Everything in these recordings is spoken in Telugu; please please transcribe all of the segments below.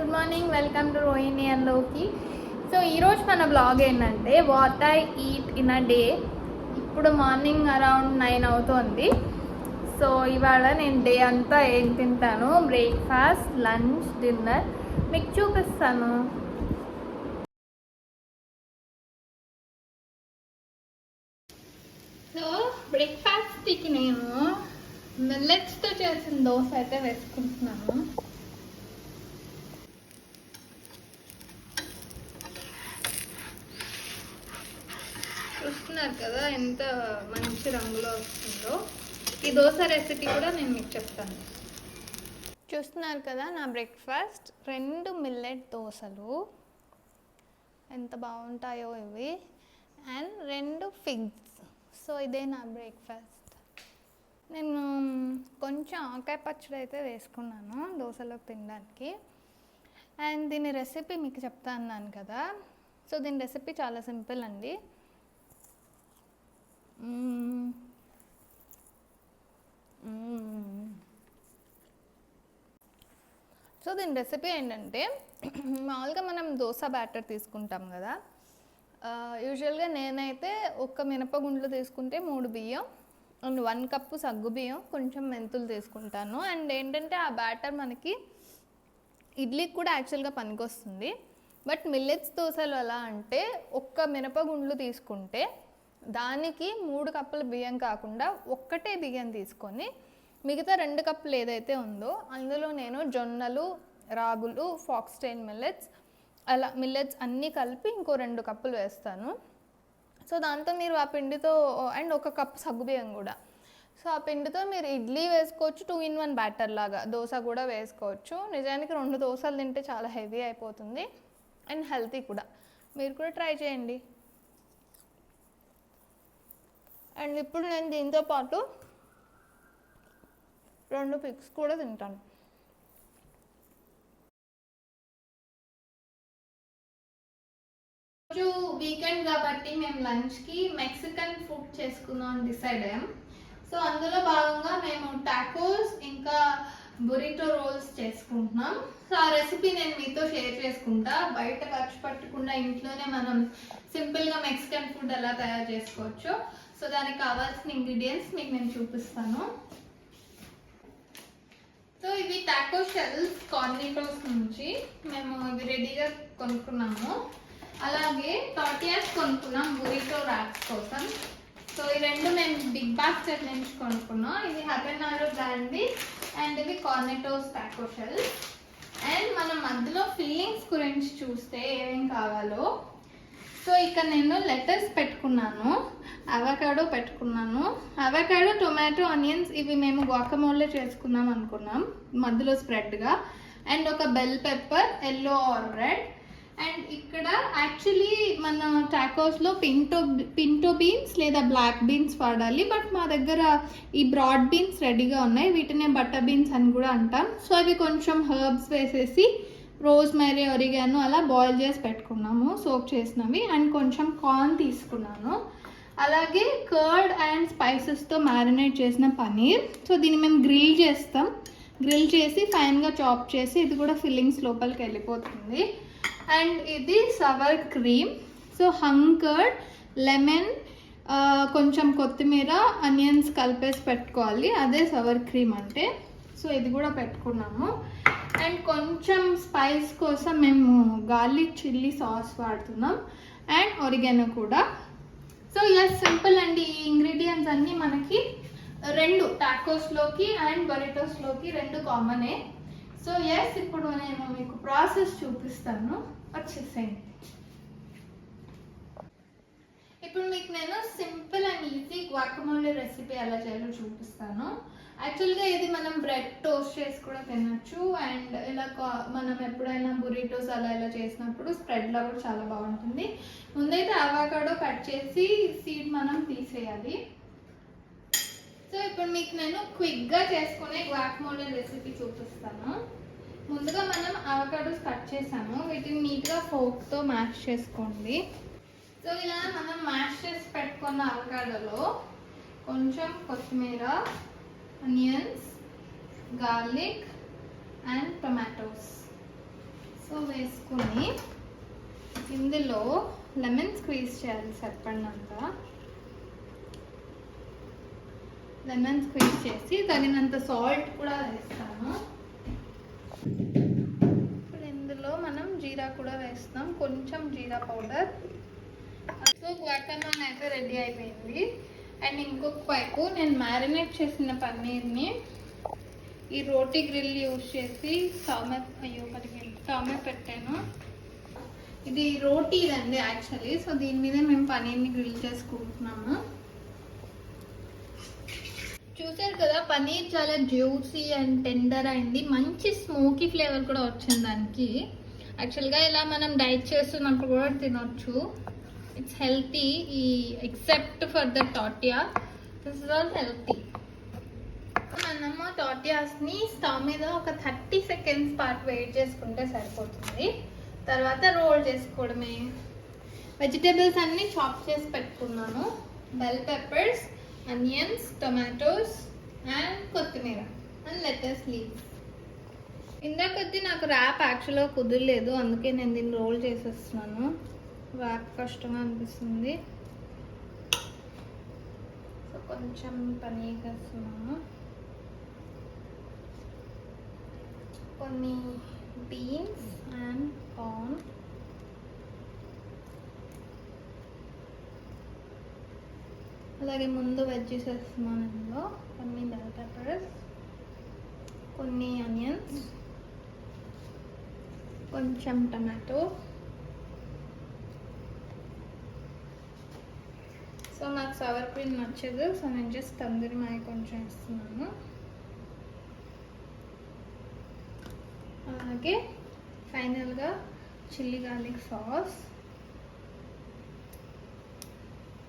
Good morning, welcome to Rohini and లోకి. సో ఈరోజు మన బ్లాగ్ ఏంటంటే what I eat in a day. ఇప్పుడు మార్నింగ్ అరౌండ్ 9 అవుతుంది. సో ఇవాళ నేను డే అంతా ఏం తింటాను, బ్రేక్ఫాస్ట్, లంచ్, డిన్నర్ మీకు చూపిస్తాను. సో బ్రేక్ఫాస్ట్కి నేను మిల్లెట్స్తో చేసిన దోశ అయితే వేసుకుంటున్నాను. చూస్తున్నారు కదా ఎంత మంచి రంగులో వస్తుందో. ఈ దోశ రెసిపీ కూడా నేను మీకు చెప్తాను. చూస్తున్నారు కదా నా బ్రేక్ఫాస్ట్, 2 మిల్లెట్ దోశలు ఎంత బాగుంటాయో ఇవి, అండ్ 2 ఫిగ్స్. సో ఇదే నా బ్రేక్ఫాస్ట్. నేను కొంచెం ఆకాయ పచ్చడి అయితే వేసుకున్నాను దోశలోకి తినడానికి. అండ్ దీని రెసిపీ మీకు చెప్తా అన్నాను కదా. సో దీని రెసిపీ చాలా సింపుల్ అండి. సో దీని రెసిపీ ఏంటంటే, మామూలుగా మనం దోశ బ్యాటర్ తీసుకుంటాం కదా. యూజువల్గా నేనైతే ఒక మినపగుండ్లు తీసుకుంటే 3 బియ్యం అండ్ 1 కప్పు సగ్గు బియ్యం, కొంచెం మెంతులు తీసుకుంటాను. అండ్ ఏంటంటే ఆ బ్యాటర్ మనకి ఇడ్లీకి కూడా యాక్చువల్గా పనికొస్తుంది. బట్ మిల్లెట్స్ దోశలు ఎలా అంటే, ఒక్క మినపగుండ్లు తీసుకుంటే దానికి 3 కప్పుల బియ్యం కాకుండా ఒక్కటే బియ్యం తీసుకొని మిగతా 2 కప్పులు ఏదైతే ఉందో అందులో నేను జొన్నలు, రాగులు, ఫాక్స్టైల్ మిల్లెట్స్, అలా మిల్లెట్స్ అన్నీ కలిపి ఇంకో 2 కప్పులు వేస్తాను. సో దాంతో మీరు ఆ పిండితో, అండ్ 1 కప్పు సగ్గుబియ్యం కూడా, సో ఆ పిండితో మీరు ఇడ్లీ వేసుకోవచ్చు, 2 in 1 బ్యాటర్ లాగా దోశ కూడా వేసుకోవచ్చు. నిజానికి 2 దోశలు తింటే చాలా హెవీ అయిపోతుంది అండ్ హెల్తీ కూడా. మీరు కూడా ట్రై చేయండి. అండ్ ఇప్పుడు నేను దీంతో పాటు 2 ఫిగ్స్ కూడా తింటాను. రోజు వీకెండ్ కాబట్టి మేము లంచ్కి మెక్సికన్ ఫుడ్ చేసుకుందాం అని డిసైడ్ అయ్యాం. సో అందులో భాగంగా మేము టాకోస్ ఇంకా బురిటో రోల్స్ చేసుకుంటున్నాం. సో ఆ రెసిపీ నేను మీతో షేర్ చేసుకుంటా. బయట ఖర్చు పట్టకుండా ఇంట్లోనే మనం సింపుల్గా మెక్సికన్ ఫుడ్ ఎలా తయారు చేసుకోవచ్చు. సో దానికి కావాల్సిన ఇంగ్రీడియంట్స్ మీకు నేను చూపిస్తాను. సో ఇవి టాకో షెల్స్ కార్నిటోస్ నుంచి మేము ఇవి రెడీగా కొనుక్కున్నాము. అలాగే టార్టియాస్ కొనుక్కున్నాం బురిటో ర్యాప్స్ కోసం. సో ఈ 2 మేము బిగ్ బాస్కెట్ నుంచి కొనుక్కున్నాం. ఇది హబెనారో బ్రాండ్ది అండ్ ఇవి కార్నిటోస్ టాకో షెల్స్. అండ్ మనం మధ్యలో ఫిల్లింగ్స్ గురించి చూస్తే ఏమేం కావాలో, సో ఇక్కడ నేను లెటర్స్ పెట్టుకున్నాను, అవకాడో పెట్టుకున్నాను. అవకాడో, టొమాటో, ఆనియన్స్ ఇవి మేము గువాకమోలే చేసుకుందాం అనుకున్నాం మధ్యలో స్ప్రెడ్గా. అండ్ ఒక bell pepper, yellow or red. And ఇక్కడ యాక్చువల్లీ మన టాకోస్లో పింటో బీన్స్ లేదా బ్లాక్ బీన్స్ వాడాలి. బట్ మా దగ్గర ఈ బ్రాడ్ బీన్స్ రెడీగా ఉన్నాయి, వీటినే బటర్ బీన్స్ అని కూడా అంటాం. సో అవి కొంచెం హర్బ్స్ వేసేసి రోజ్మెరీ, ఒరిగానో అలా బాయిల్ చేసి పెట్టుకున్నాము, సోక్ చేసినవి. అండ్ కొంచెం కార్న్ తీసుకున్నాను. అలాగే కర్డ్ అండ్ స్పైసెస్తో మ్యారినేట్ చేసిన పనీర్. సో దీన్ని మేము గ్రిల్ చేస్తాం. గ్రిల్ చేసి ఫైన్గా చాప్ చేసి ఇది కూడా ఫిల్లింగ్స్ లోపలికి వెళ్ళిపోతుంది. అండ్ ఇది sour cream. So hung curd, lemon, కొంచెం కొత్తిమీర, ఆనియన్స్ కలిపేసి పెట్టుకోవాలి, అదే సవర్ క్రీమ్ అంటే. సో ఇది కూడా పెట్టుకున్నాము. అండ్ కొంచెం స్పైస్ కోసం మేము గార్లిక్ చిల్లీ సాస్ వాడుతున్నాం అండ్ ఒరిగానో కూడా. సో ఎస్, సింపుల్ అండి. ఈ ఇంగ్రీడియంట్స్ అన్నీ మనకి 2 టాకోస్లోకి అండ్ బొరిటోస్లోకి 2 కామనే. సో ఎస్, ఇప్పుడు నేను మీకు ప్రాసెస్ చూపిస్తాను, వచ్చేసేయండి. ఇప్పుడు మీకు నేను సింపుల్ అండ్ ఈజీ గువాకమోలే రెసిపీ ఎలా చేయాలో చూపిస్తాను. యాక్చువల్గా ఇది మనం బ్రెడ్ టోస్ట్ చేసి కూడా తినచ్చు. అండ్ ఇలా మనం ఎప్పుడైనా బురిటోస్ అలా ఇలా చేసినప్పుడు స్ప్రెడ్లో కూడా చాలా బాగుంటుంది. ముందైతే అవకాడో కట్ చేసి సీడ్ మనం తీసేయాలి. సో ఇప్పుడు మీకు నేను క్విక్గా చేసుకునే గువాకమోలే రెసిపీ చూపిస్తాను. ముందుగా మనం అవకాడోస్ కట్ చేసాము, వీటిని నీట్గా ఫోర్క్తో మ్యాష్ చేసుకోండి. సో ఇలా మనం మ్యాష్ చేసి పెట్టుకున్న అవకాడోలో కొంచెం కొత్తిమీర, onions, garlic and tomatoes, so వేసుకుని ఇందులో లెమన్ స్క్వీజ్ చేయాలి సరిపడినంత. లెమన్ స్క్వీజ్ చేసి తగినంత సాల్ట్ కూడా వేస్తాను. ఇప్పుడు ఇందులో మనం జీరా కూడా వేస్తాం, కొంచెం జీరా పౌడర్. సో గువాకామోలే అయితే రెడీ అయిపోయింది. అండ్ ఇంకొక వైపు నేను మ్యారినేట్ చేసిన పన్నీర్ని ఈ రోటీ గ్రిల్ యూజ్ చేసి స్టవ్ పెట్టాను. ఇది రోటీ అండి యాక్చువల్లీ. సో దీని మీద మేము పన్నీర్ని గ్రిల్ చేసుకుంటున్నాము. చూసారు కదా, పన్నీర్ చాలా జ్యూసీ అండ్ టెండర్ అయింది. మంచి స్మోకీ ఫ్లేవర్ కూడా వచ్చింది దానికి. యాక్చువల్గా ఇలా మనం డైట్ చేస్తున్నప్పుడు కూడా తినొచ్చు. It's healthy, except for the tortilla. This is all healthy. మనము టార్టియాస్ని స్టవ్ మీద ఒక 30 seconds పాటు వెయిట్ చేసుకుంటే సరిపోతుంది. తర్వాత రోల్ చేసుకోవడమే. వెజిటేబుల్స్ అన్నీ చాప్ చేసి పెట్టుకున్నాను. Bell peppers, onions, tomatoes and కొత్తిమీర అండ్ లెటర్స్ లీవ్స్. ఇందాకొద్ది నాకు ర్యాప్ యాక్చువల్గా కుదరలేదు, అందుకే నేను దీన్ని రోల్ చేసేస్తున్నాను. ర్యాప్ కష్టంగా అనిపిస్తుంది. సో కొంచెం పనీర్ వేస్తున్నాను. కొన్ని బీన్స్ అండ్ కార్న్, అలాగే ముందు వెజ్జెస్ వేస్తున్నాను. ఇందులో కొన్ని బెల్ పెప్పర్స్, కొన్ని ఆనియన్స్, కొంచెం టమాటో. సో నాకు సవర్ క్రీమ్ నచ్చదు, సో నేను జస్ట్ తందూరి మాయ కొంచెం వేస్తున్నాను. అలాగే ఫైనల్గా చిల్లీ గార్లిక్ సాస్.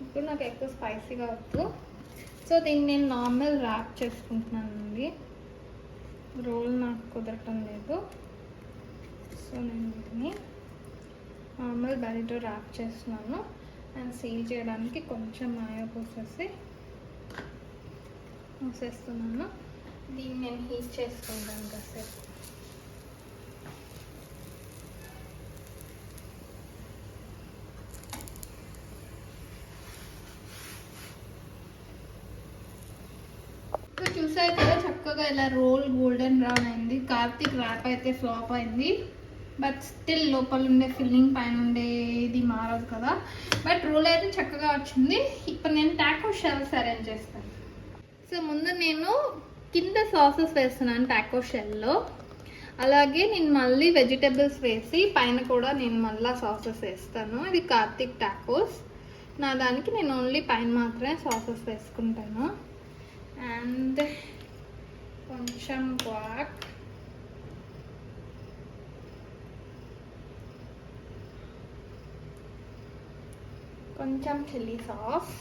ఇప్పుడు నాకు ఎక్కువ స్పైసీగా వద్దు, సో దీన్ని నేను నార్మల్ ర్యాప్ చేసుకుంటున్నానండి. రోల్ నాకు కుదరటం లేదు, సో నేను దీన్ని నార్మల్ బరిటో ర్యాప్ చేస్తున్నాను. అండ్ సీల్ చేయడానికి కొంచెం మాయా మూసేస్తున్నాను. దీన్ని నేను హీట్ చేసుకుంటాను కాసేపు. చూసారు కదా, చక్కగా ఇలా రోల్ గోల్డెన్ బ్రౌన్ అయింది. కార్తిక్ ర్యాప్ అయితే ఫ్లాప్ అయింది, బట్ స్టిల్ లోపల ఉండే ఫిల్లింగ్ పైన ఉండేది మారదు కదా. బట్ రోల్ అయితే చక్కగా వచ్చింది. ఇప్పుడు నేను టాకో షెల్స్ అరేంజ్ చేస్తాను. సో ముందు నేను కింద సాసెస్ వేస్తున్నాను టాకో షెల్లో. అలాగే నేను మళ్ళీ వెజిటేబుల్స్ వేసి పైన కూడా నేను మళ్ళీ సాసెస్ వేస్తాను. ఇది కార్తిక్ టాకోస్. నా దానికి నేను ఓన్లీ పైన మాత్రమే సాసెస్ వేసుకుంటాను. అండ్ కొంచెం guac, కొంచెం చిల్లీ సాస్,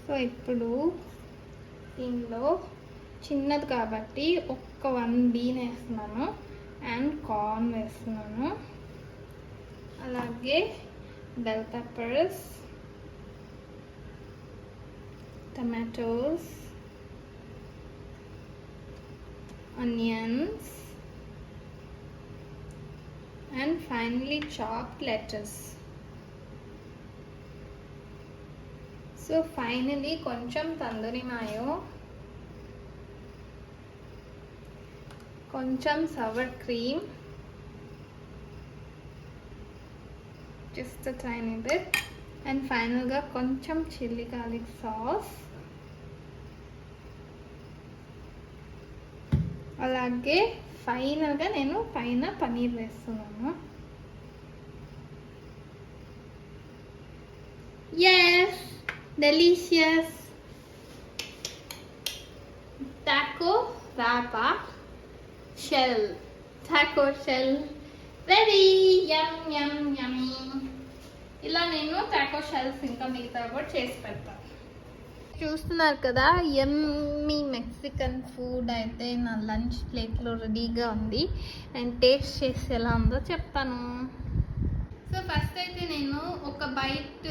సో ఇప్పుడు దీనిలో చిన్నది కాబట్టి ఒక్క 1 bean వేస్తున్నాను అండ్ కార్న్ వేస్తున్నాను. అలాగే bell peppers, tomatoes, onions and finally chopped lettuce. So finally కొంచెం తందూరి మాయో, కొంచెం sour cream, just a tiny bit, and finally కొంచెం chili garlic sauce. అలాగే ఫైనల్గా నేను పైన పన్నీర్ వేస్తున్నాను. yes, delicious taco wrapper shell, taco shell ready. yum yum yummy. ఇలా నేను టాకో షెల్స్ ఇంకా మిగతా కూడా చేసి పెడతాను. చూస్తున్నారు కదా, యమ్మీ మెక్సికన్ ఫుడ్ అయితే నా లంచ్ ప్లేట్లో రెడీగా ఉంది. అండ్ టేస్ట్ చేసి ఎలా ఉందో చెప్తాను. సో ఫస్ట్ అయితే నేను ఒక బైట్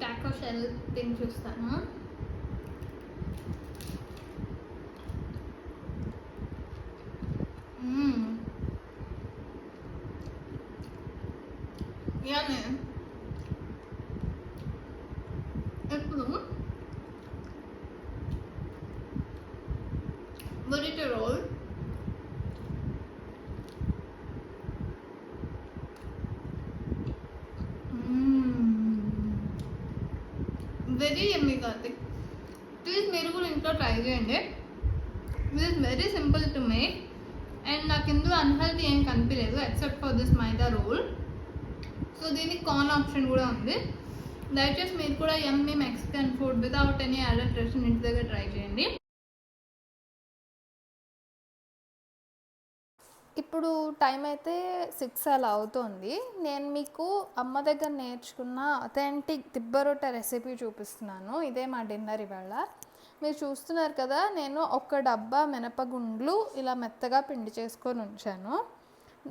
టాకో షెల్ తిని చూస్తాను. ఇప్పుడు burrito roll very yummy Karthik. Please మీరు కూడా ఇంట్లో ట్రై చేయండి. This is very simple to make and నాకు ఇందులో అన్హెల్తీ ఏం కనిపించలేదు except for this maida roll. So దీనికి కార్న్ ఆప్షన్ కూడా ఉంది. దయచేసి మీరు కూడా yummy Mexican food without any adulteration ఇంటి దగ్గర ట్రై చేయండి. ఇప్పుడు టైం అయితే 6 అలా అవుతుంది. నేను మీకు అమ్మ దగ్గర నేర్చుకున్న అథెంటిక్ దిబ్బ రొట్టె రెసిపీ చూపిస్తున్నాను. ఇదే మా డిన్నర్ ఇవాళ. మీరు చూస్తున్నారు కదా, నేను ఒక డబ్బా మినపగుండ్లు ఇలా మెత్తగా పిండి చేసుకొని ఉంచాను.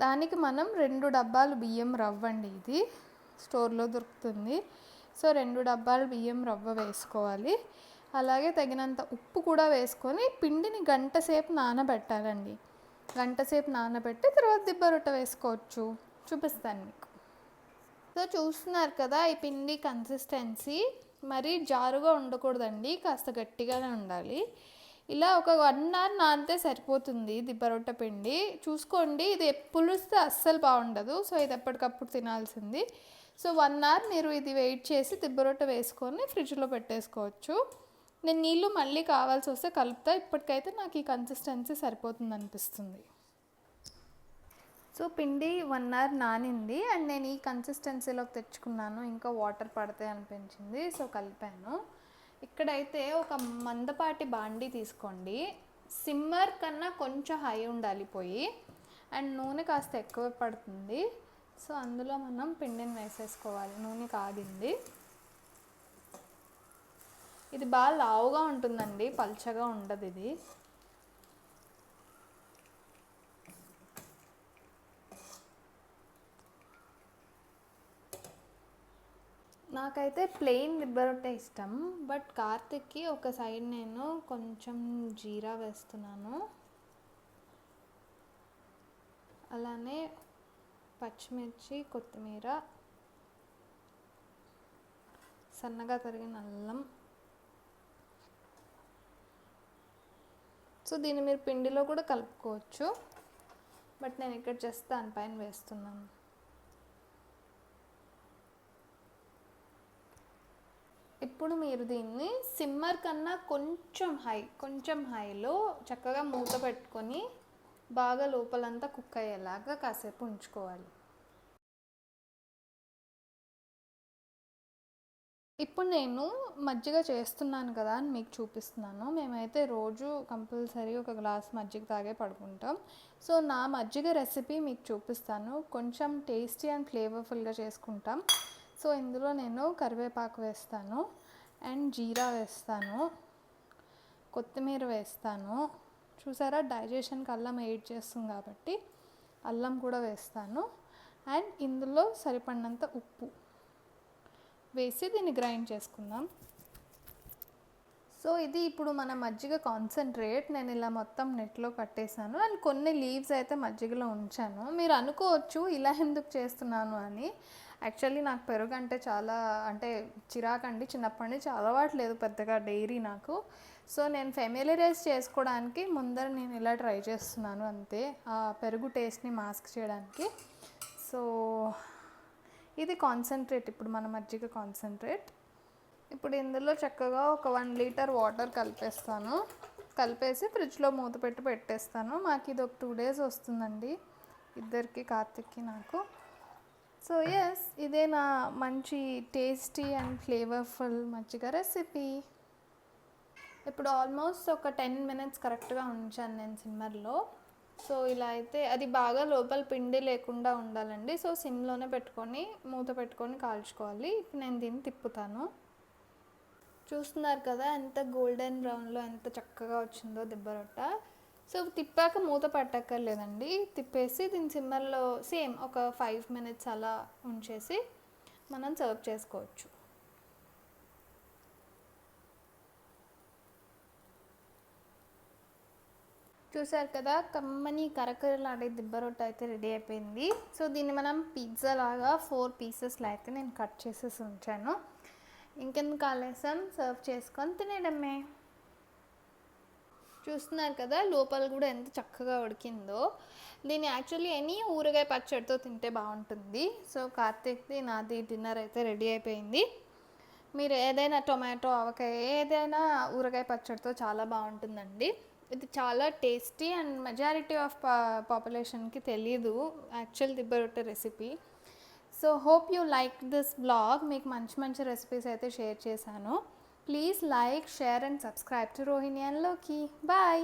దానికి మనం 2 డబ్బాలు బియ్యం రవ్వ అండి, ఇది స్టోర్లో దొరుకుతుంది. సో 2 డబ్బాలు బియ్యం రవ్వ వేసుకోవాలి. అలాగే తగినంత ఉప్పు కూడా వేసుకొని పిండిని గంట సేపు నానబెట్టాలండి. గంట సేపు నానబెట్టి తర్వాత దిబ్బ రొట్టె వేసుకోవచ్చు. చూపిస్తాను మీకు. సో చూస్తున్నారు కదా, ఈ పిండి కన్సిస్టెన్సీ మరీ జారుగా ఉండకూడదండి, కాస్త గట్టిగానే ఉండాలి. ఇలా ఒక 1 అవర్ నానితే సరిపోతుంది దిబ్బ రొట్టె పిండి. చూసుకోండి, ఇది పులిస్తే అస్సలు బాగుండదు. సో ఇది ఎప్పటికప్పుడు తినాల్సింది. సో 1 అవర్ మీరు ఇది వెయిట్ చేసి దిబ్బ రొట్టె వేసుకొని ఫ్రిడ్జ్లో పెట్టేసుకోవచ్చు. నేను నీళ్ళు మళ్ళీ కావాల్సి వస్తే కలుపుతా. ఇప్పటికైతే నాకు ఈ కన్సిస్టెన్సీ సరిపోతుంది అనిపిస్తుంది. సో పిండి 1 అవర్ నానింది అండ్ నేను ఈ కన్సిస్టెన్సీలోకి తెచ్చుకున్నాను. ఇంకా వాటర్ పడితే అనిపించింది, సో కలిపాను. ఇక్కడైతే ఒక మందపాటి బాండీ తీసుకోండి. సిమ్మర్ కన్నా కొంచెం హై ఉండాలి పొయ్యి. అండ్ నూనె కాస్త ఎక్కువ పడుతుంది. సో అందులో మనం పిండిని వేసేసుకోవాలి. నూనె కాగింది. ఇది బాగా లావుగా ఉంటుందండి, పల్చగా ఉండదు ఇది. నాకైతే ప్లెయిన్ దిబ్బ రొట్టె ఇష్టం, బట్ కార్తిక్కి ఒక సైడ్ నేను కొంచెం జీరా వేస్తున్నాను. అలానే పచ్చిమిర్చి, కొత్తిమీర, సన్నగా తరిగిన అల్లం. సో దీన్ని మీరు పిండిలో కూడా కలుపుకోవచ్చు, బట్ నేను ఇక్కడ జస్ట్ దానిపైన వేస్తున్నాను. ఇప్పుడు మీరు దీన్ని సిమ్మర్ కన్నా కొంచెం హైలో చక్కగా మూత పెట్టుకొని బాగా లోపలంతా కుక్ అయ్యేలాగా కాసేపు ఉంచుకోవాలి. ఇప్పుడు నేను మజ్జిగ చేస్తున్నాను కదా అని మీకు చూపిస్తున్నాను. మేమైతే రోజు కంపల్సరీ ఒక గ్లాస్ మజ్జిగ తాగే పడుకుంటాం. సో నా మజ్జిగ రెసిపీ మీకు చూపిస్తాను. కొంచెం టేస్టీ అండ్ ఫ్లేవర్ఫుల్గా చేసుకుంటాం. సో ఇందులో నేను కరివేపాకు వేస్తాను అండ్ జీరా వేస్తాను, కొత్తిమీర వేస్తాను. చూసారా, డైజెషన్కి అల్లం ఎయిడ్ చేస్తుంది కాబట్టి అల్లం కూడా వేస్తాను. అండ్ ఇందులో సరిపడినంత ఉప్పు వేసి దీన్ని గ్రైండ్ చేసుకుందాం. సో ఇది ఇప్పుడు మన మజ్జిగ కాన్సన్ట్రేట్. నేను ఇలా మొత్తం నెట్లో కట్టేసాను అండ్ కొన్ని లీవ్స్ అయితే మజ్జిగలో ఉంచాను. మీరు అనుకోవచ్చు ఇలా ఎందుకు చేస్తున్నాను అని. యాక్చువల్లీ నాకు పెరుగు అంటే చాలా చిరాకండి. చిన్నప్పటి నుంచి అలవాటు లేదు పెద్దగా డైరీ నాకు. సో నేను ఫెమిలియరైజ్ చేసుకోవడానికి ముందర నేను ఇలా ట్రై చేస్తున్నాను అంతే, ఆ పెరుగు టేస్ట్ని మాస్క్ చేయడానికి. సో ఇది కాన్సన్ట్రేట్, ఇప్పుడు మన మజ్జిగ కాన్సన్ట్రేట్. ఇప్పుడు ఇందులో చక్కగా ఒక 1 లీటర్ వాటర్ కలిపేసి ఫ్రిడ్జ్లో మూత పెట్టేస్తాను. మాకు ఇది ఒక 2 days వస్తుందండి, ఇద్దరికి, కార్తిక్కి నాకు. సో ఎస్, ఇదే నా మంచి టేస్టీ అండ్ ఫ్లేవర్ఫుల్ మజ్జిగ రెసిపీ. ఇప్పుడు ఆల్మోస్ట్ ఒక 10 minutes కరెక్ట్గా ఉంచాను నేను సిమ్మర్లో. సో ఇలా అయితే అది బాగా లోపల పిండి లేకుండా ఉండాలండి. సో సిమ్లోనే పెట్టుకొని మూత పెట్టుకొని కాల్చుకోవాలి. ఇప్పుడు నేను దీన్ని తిప్పుతాను. చూస్తున్నారు కదా ఎంత గోల్డెన్ బ్రౌన్లో ఎంత చక్కగా వచ్చిందో దిబ్బ రొట్టె. సో తిప్పాక మూత పట్టక్కర్లేదండి, తిప్పేసి దీని సిమ్మర్లో సేమ్ ఒక 5 minutes అలా ఉంచేసి మనం సర్వ్ చేసుకోవచ్చు. చూసారు కదా, కమ్మని కరకరలాడే దిబ్బ రొట్టె అయితే రెడీ అయిపోయింది. సో దీన్ని మనం పిజ్జా లాగా 4 pieces అయితే నేను కట్ చేసేసి ఉంచాను. ఇంకెందుకు ఆలస్యం, సర్వ్ చేసుకొని తినేయడమే. చూస్తున్నారు కదా లోపల కూడా ఎంత చక్కగా ఉడికిందో. దీన్ని యాక్చువల్లీ ఎనీ ఊరగాయ పచ్చడితో తింటే బాగుంటుంది. సో కార్తీక్ది నాది డిన్నర్ అయితే రెడీ అయిపోయింది. మీరు ఏదైనా టొమాటో, ఆవకాయ ఏదైనా ఊరగాయ పచ్చడితో చాలా బాగుంటుందండి. ఇది చాలా టేస్టీ అండ్ మెజారిటీ ఆఫ్ పాపులేషన్కి తెలీదు యాక్చువల్ దిబ్బ రొట్టె recipe. So hope you like this blog. మీకు మంచి మంచి రెసిపీస్ అయితే షేర్ చేశాను. Please like, share and subscribe to Rohini and లోకి. బాయ్.